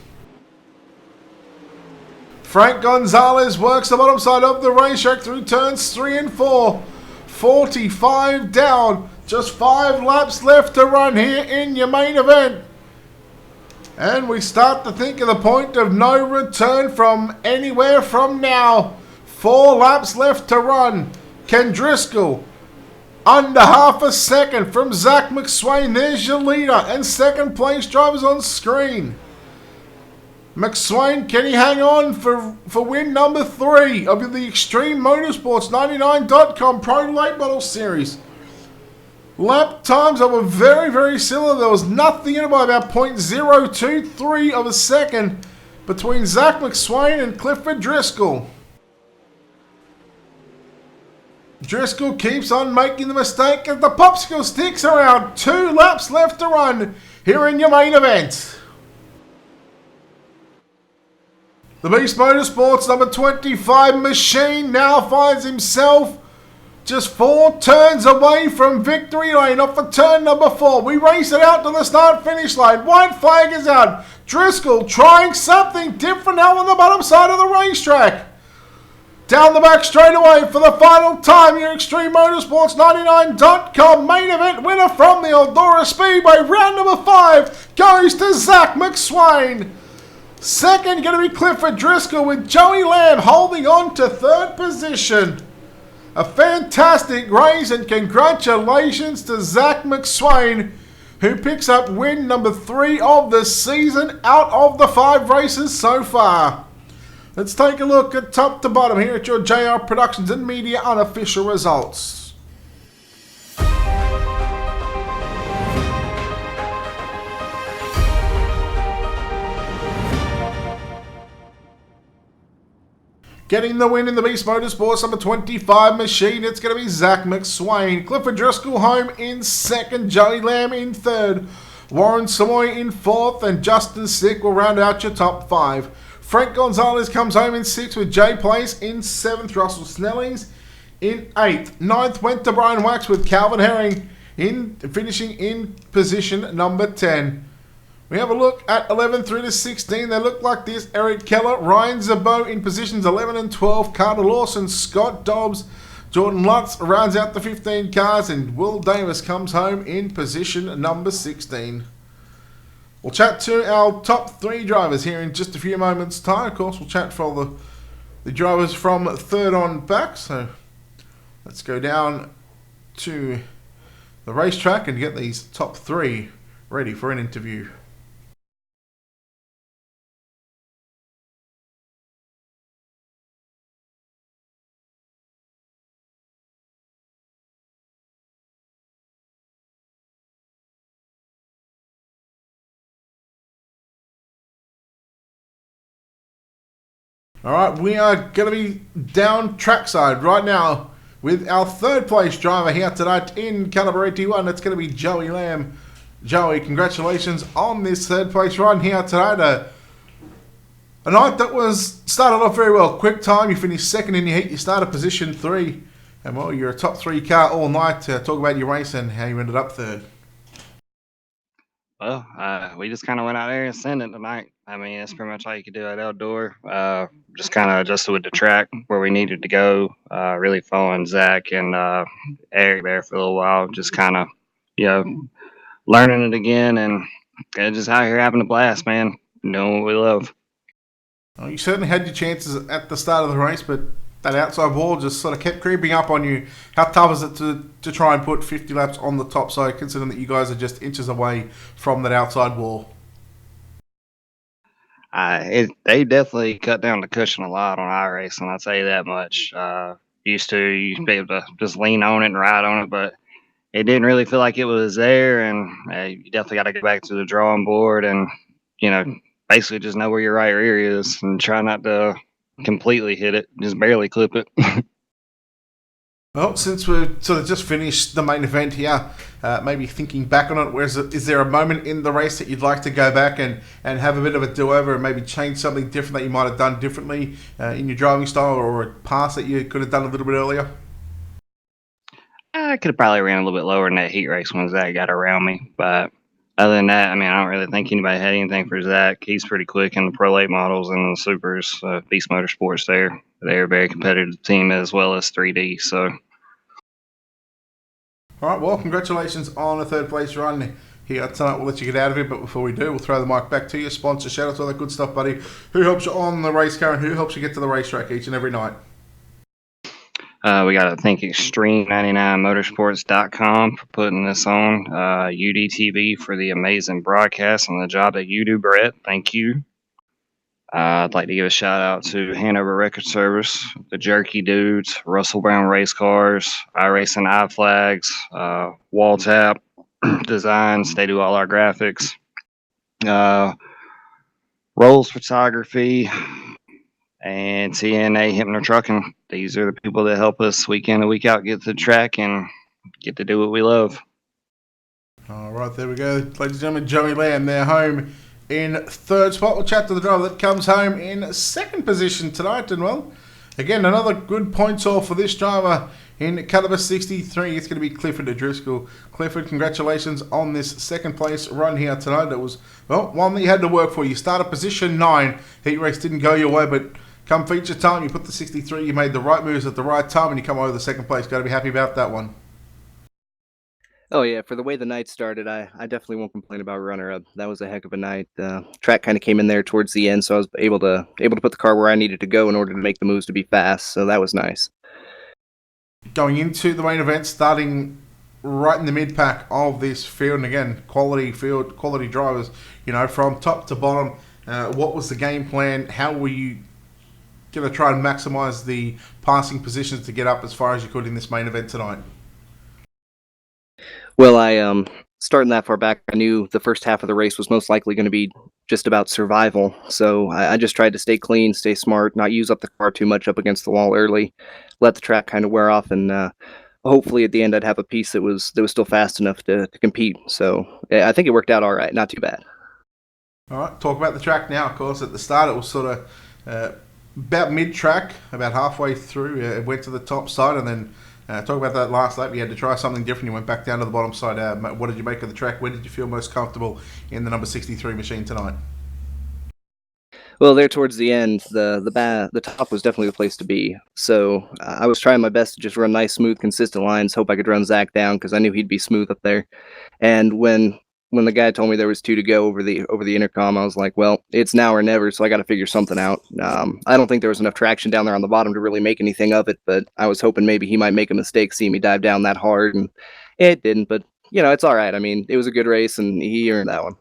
Frank Gonzalez works the bottom side of the racetrack through turns 3 and 4. 45 down. Just 5 laps left to run here in your main event. And we start to think of the point of no return from anywhere from now. 4 laps left to run. Ken Driscoll, under half a second from Zach McSwain. There's your leader and 2nd place drivers on screen. McSwain, can he hang on for win number 3 of the Extreme Motorsports 99.com Pro Late Model Series? Lap times that were very, very similar. There was nothing in it by about 0.023 of a second between Zach McSwain and Clifford Driscoll. Driscoll keeps on making the mistake as the popsicle sticks around. 2 laps left to run here in your main event. The Beast Motorsports number 25 machine now finds himself just 4 turns away from victory lane off of turn number 4. We race it out to the start-finish line. White flag is out. Driscoll trying something different now on the bottom side of the racetrack. Down the back straightaway for the final time, your Extreme Motorsports 99.com main event winner from the Eldora Speedway. Round number 5 goes to Zach McSwain. 2nd going to be Clifford Driscoll with Joey Lamb holding on to 3rd position. A fantastic race and congratulations to Zach McSwain, who picks up win number 3 of the season out of the 5 races so far. Let's take a look at top to bottom here at your JR Productions and Media unofficial results. Getting the win in the Beast Motorsports number 25 machine, it's going to be Zach McSwain. Clifford Driscoll home in 2nd, Joey Lamb in 3rd. Warren Samoy in 4th, and Justin Sick will round out your top 5. Frank Gonzalez comes home in 6th with Jay Place in 7th. Russell Snellings in 8th. 9th went to Brian Wax with Calvin Herring finishing in position number 10. We have a look at 11 through to 16. They look like this. Eric Keller, Ryan Zabo in positions 11 and 12. Carter Lawson, Scott Dobbs, Jordan Lutz rounds out the 15 cars, and Will Davis comes home in position number 16. We'll chat to our top 3 drivers here in just a few moments' time. Of course, we'll chat for all the drivers from 3rd on back. So let's go down to the racetrack and get these top 3 ready for an interview. All right, we are going to be down trackside right now with our 3rd place driver here tonight in Caliber 81. That's going to be Joey Lamb. Joey, congratulations on this 3rd place run here tonight. A night that was started off very well. Quick time, you finished 2nd in your heat. You started position 3. And well, you're a top 3 car all night. Talk about your race and how you ended up 3rd. Well, we just kind of went out there and sent it tonight. I mean, that's pretty much all you could do at Eldora. Just kind of adjusted with the track where we needed to go. Really following Zach and Eric there for a little while. Just kind of, learning it again, and just out here having a blast, man. Doing what we love. Well, you certainly had your chances at the start of the race, but that outside wall just sort of kept creeping up on you. How tough is it to try and put 50 laps on the top side, considering that you guys are just inches away from that outside wall? They definitely cut down the cushion a lot on iRacing, I'll tell you that much. Used to, you be able to just lean on it and ride on it, but it didn't really feel like it was there, and you definitely got to go back to the drawing board and, basically just know where your right rear is and try not to completely hit it, just barely clip it. Well, since we've sort of just finished the main event here, maybe thinking back on it, is there a moment in the race that you'd like to go back and have a bit of a do-over and maybe change something different that you might have done differently in your driving style, or a pass that you could have done a little bit earlier? I could have probably ran a little bit lower in that heat race when Zach got around me, but other than that, I mean, I don't really think anybody had anything for Zach. He's pretty quick in the Pro Late models and the Supers. Beast Motorsports they're a very competitive team, as well as 3D. So, all right, well, congratulations on a 3rd place run here tonight. We'll let you get out of it, but before we do, we'll throw the mic back to you. Sponsor, shout out to all that good stuff, buddy. Who helps you on the race car and who helps you get to the racetrack each and every night? We got to thank Extreme99motorsports.com for putting this on. UDTV for the amazing broadcast and the job that you do, Brett. Thank you. I'd like to give a shout out to Hanover Record Service, the Jerky Dudes, Russell Brown Race Cars, iRacing iFlags, Wall Tap Designs. They do all our graphics. Rolls Photography, and TNA Hypno Trucking. These are the people that help us week in and week out get to the track and get to do what we love. All right, there we go. Ladies and gentlemen, Joey Lamb, they're home in 3rd spot. We'll chat to the driver that comes home in 2nd position tonight. And, well, again, another good points haul for this driver in Caliber 63. It's going to be Clifford O'Driscoll. Clifford, congratulations on this 2nd place run here tonight. It was, well, one that you had to work for. You started position 9. Heat race didn't go your way, but come feature time, you put the 63, you made the right moves at the right time, and you come over the 2nd place. Got to be happy about that one. Oh yeah, for the way the night started, I definitely won't complain about runner-up. That was a heck of a night. Track kind of came in there towards the end, so I was able to put the car where I needed to go in order to make the moves to be fast. So that was nice. Going into the main event, starting right in the mid-pack of this field, and again, quality field, quality drivers, from top to bottom. What was the game plan? How were you going to try and maximise the passing positions to get up as far as you could in this main event tonight? Well, I starting that far back, I knew the first half of the race was most likely going to be just about survival. So I just tried to stay clean, stay smart, not use up the car too much up against the wall early, let the track kind of wear off, and hopefully at the end I'd have a piece that was still fast enough to compete. So yeah, I think it worked out all right, not too bad. All right, talk about the track now. Of course, at the start it was sort of about mid-track, about halfway through. It went to the top side, and then talk about that last lap. You had to try something different. You went back down to the bottom side. What did you make of the track? Where did you feel most comfortable in the number 63 machine tonight? Well, there towards the end, the top was definitely the place to be. So I was trying my best to just run nice, smooth, consistent lines. Hope I could run Zach down because I knew he'd be smooth up there. And when the guy told me there was two to go over the intercom, I was like, well, it's now or never. So I got to figure something out. I don't think there was enough traction down there on the bottom to really make anything of it. But I was hoping maybe he might make a mistake, see me dive down that hard, and it didn't. But it's all right. I mean, it was a good race, and he earned that one.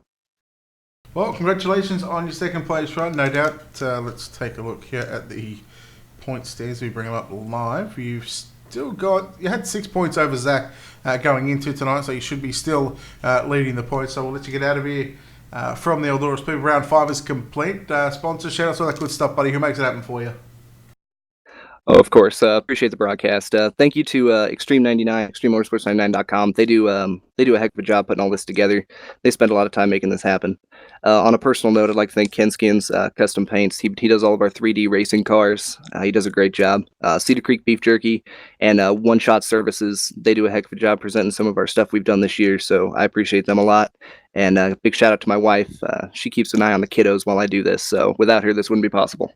Well, congratulations on your second place run, no doubt. Let's take a look here at the point stands. We bring them up live. You had 6 points over Zach going into tonight, so you should be still leading the points. So we'll let you get out of here from the Eldora Speed. Round 5 is complete. Sponsor, shout outs, all that good stuff, buddy. Who makes it happen for you? Oh, of course. Appreciate the broadcast. Thank you to Extreme 99, ExtremeMotorsports99.com. They do a heck of a job putting all this together. They spend a lot of time making this happen. On a personal note, I'd like to thank Ken Skins Custom Paints. He does all of our 3D racing cars. He does a great job. Cedar Creek Beef Jerky and One Shot Services. They do a heck of a job presenting some of our stuff we've done this year. So I appreciate them a lot. And big shout out to my wife. She keeps an eye on the kiddos while I do this. So without her, this wouldn't be possible.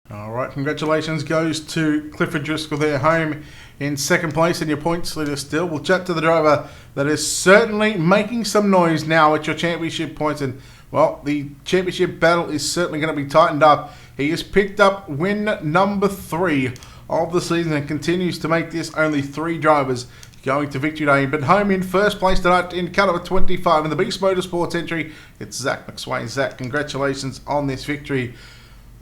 All right, congratulations goes to Clifford Driscoll there, home in second place, and your points leader still. We'll chat to the driver that is certainly making some noise now at your championship points, and well, the championship battle is certainly going to be tightened up. He has picked up win number 3 of the season and continues to make this only 3 drivers going to victory lane. But home in first place tonight in cut number 25 in the Beast Motorsports entry, it's Zach McSwain. Zach, congratulations on this victory.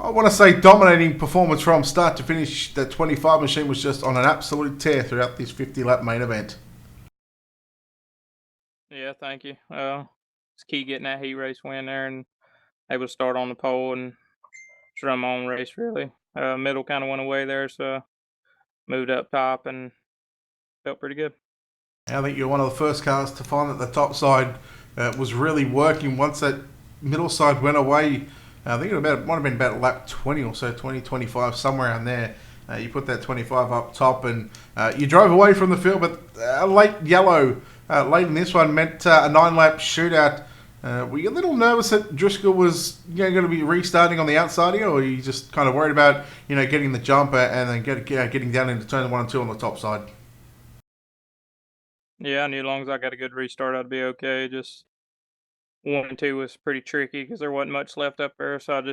I want to say dominating performance from start to finish. That 25 machine was just on an absolute tear throughout this 50-lap main event. Yeah, thank you. It's key getting that heat race win there and able to start on the pole and just run my own race, really. Middle kind of went away there, so moved up top and felt pretty good. I think you're one of the first cars to find that the top side was really working once that middle side went away. I think it might have been about lap 20 or so, 20, 25, somewhere around there. You put that 25 up top and you drove away from the field, but a late yellow late in this one meant a 9-lap shootout. Were you a little nervous that Driscoll was going to be restarting on the outside here, or were you just kind of worried about getting the jumper and then getting down into turn 1 and 2 on the top side? Yeah, I knew as long as I got a good restart, I'd be okay. Just 1 and 2 was pretty tricky because there wasn't much left up there, so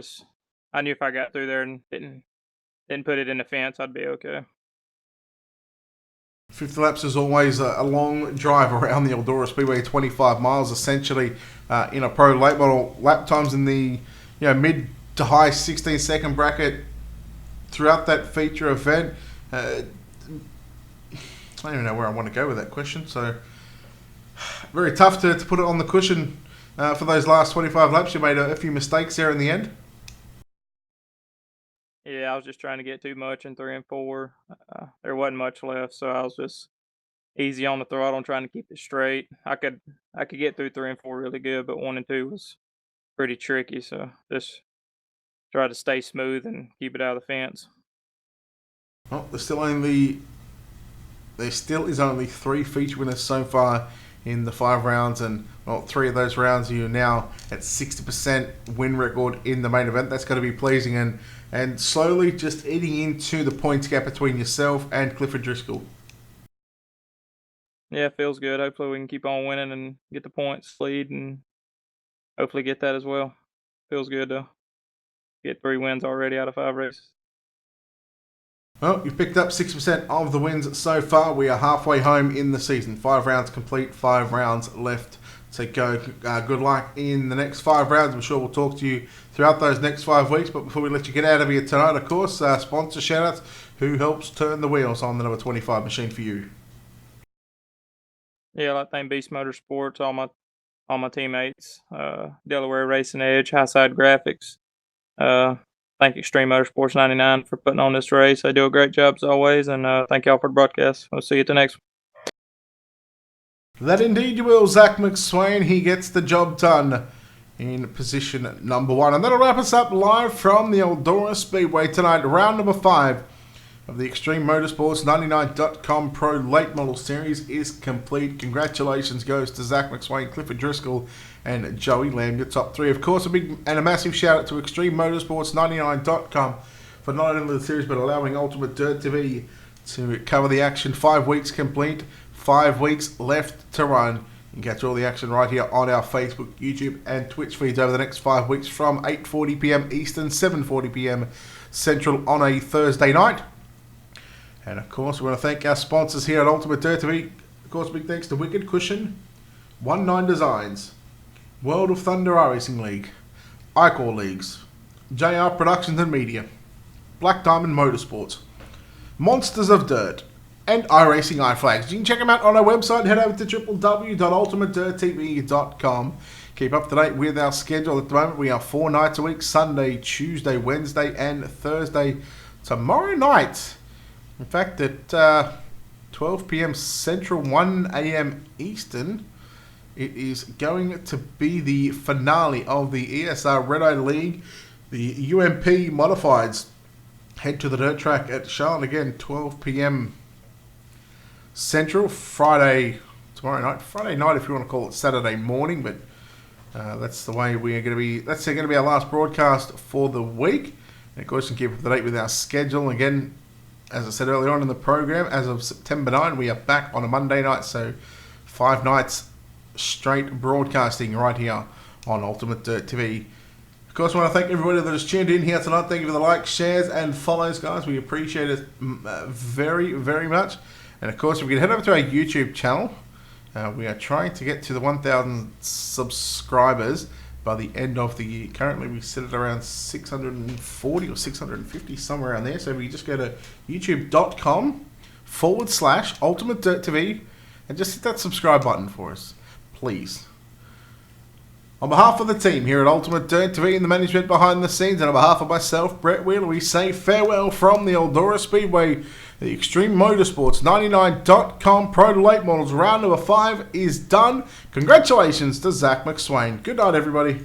I knew if I got through there and didn't put it in the fence, I'd be okay. 50 laps is always a long drive around the Eldora Speedway, 25 miles essentially in a pro late model. Lap times in the mid to high 16-second bracket throughout that feature event. I don't even know where I want to go with that question, so very tough to put it on the cushion for those last 25 laps. You made a few mistakes there in the end. Yeah, I was just trying to get too much in 3 and 4. There wasn't much left, so I was just easy on the throttle and trying to keep it straight. I could get through 3 and 4 really good, but 1 and 2 was pretty tricky. So just try to stay smooth and keep it out of the fence. Well, there still is only 3 feature winners so far in the 5 rounds, and 3 of those rounds you're now at 60% win record in the main event. That's going to be pleasing and slowly just eating into the points gap between yourself and Clifford Driscoll. Yeah, it feels good. Hopefully we can keep on winning and get the points lead and hopefully get that as well. Feels good to get 3 wins already out of 5 races. Well, you've picked up 6% of the wins so far. We are halfway home in the season. 5 rounds complete, 5 rounds left to go. Good luck in the next 5 rounds. I'm sure we'll talk to you throughout those next 5 weeks. But before we let you get out of here tonight, of course, sponsor shout-outs. Who helps turn the wheels on the number 25 machine for you? Yeah, I like to thank Beast Motorsports, all my teammates, Delaware Racing Edge, Highside Graphics, thank Extreme Motorsports 99 for putting on this race. They do a great job as always, and thank y'all for the broadcast. We'll see you at the next one. That indeed you will, Zach McSwain. He gets the job done in position number 1. And that'll wrap us up live from the Eldora Speedway tonight. Round number 5 of the Extreme Motorsports 99.com Pro Late Model Series is complete. Congratulations goes to Zach McSwain, Clifford Driscoll, and Joey Lamb, your top 3. Of course, a big and a massive shout out to Extreme Motorsports 99.com for not only the series but allowing Ultimate Dirt TV to cover the action. 5 weeks complete, 5 weeks left to run. You can catch all the action right here on our Facebook, YouTube, and Twitch feeds over the next 5 weeks from 8:40 p.m. Eastern, 7:40 p.m. Central on a Thursday night. And of course, we want to thank our sponsors here at Ultimate Dirt TV. Of course, big thanks to Wicked Cushion, 19 Designs, World of Thunder Racing League, iCore Leagues, JR Productions and Media, Black Diamond Motorsports, Monsters of Dirt, and iRacing iFlags. You can check them out on our website. Head over to www.ultimatedirttv.com. Keep up to date with our schedule. At the moment, we are 4 nights a week: Sunday, Tuesday, Wednesday, and Thursday. Tomorrow night, in fact, at 12 p.m. Central, 1 a.m. Eastern, it is going to be the finale of the ESR Red Eye League, the UMP Modifieds. Head to the dirt track at Charlotte again, 12 p.m. Central, Friday night if you want to call it Saturday morning, but that's the way we are going to be. That's going to be our last broadcast for the week. And of course, you can keep up to date with our schedule. Again, as I said earlier on in the program, as of September 9, we are back on a Monday night, so 5 nights straight broadcasting right here on Ultimate Dirt TV. Of course, I want to thank everybody that has tuned in here tonight. Thank you for the likes, shares, and follows, guys. We appreciate it very, very much. And of course, if we can head over to our YouTube channel, we are trying to get to the 1,000 subscribers by the end of the year. Currently, we sit at around 640 or 650, somewhere around there. So we just go to youtube.com/Ultimate Dirt TV and just hit that subscribe button for us, please. On behalf of the team here at Ultimate Dirt TV and the management behind the scenes, and on behalf of myself, Brett Wheeler, we say farewell from the Eldora Speedway. The Extreme Motorsports 99.com Pro Late Models round number 5 is done. Congratulations to Zach McSwain. Good night, everybody.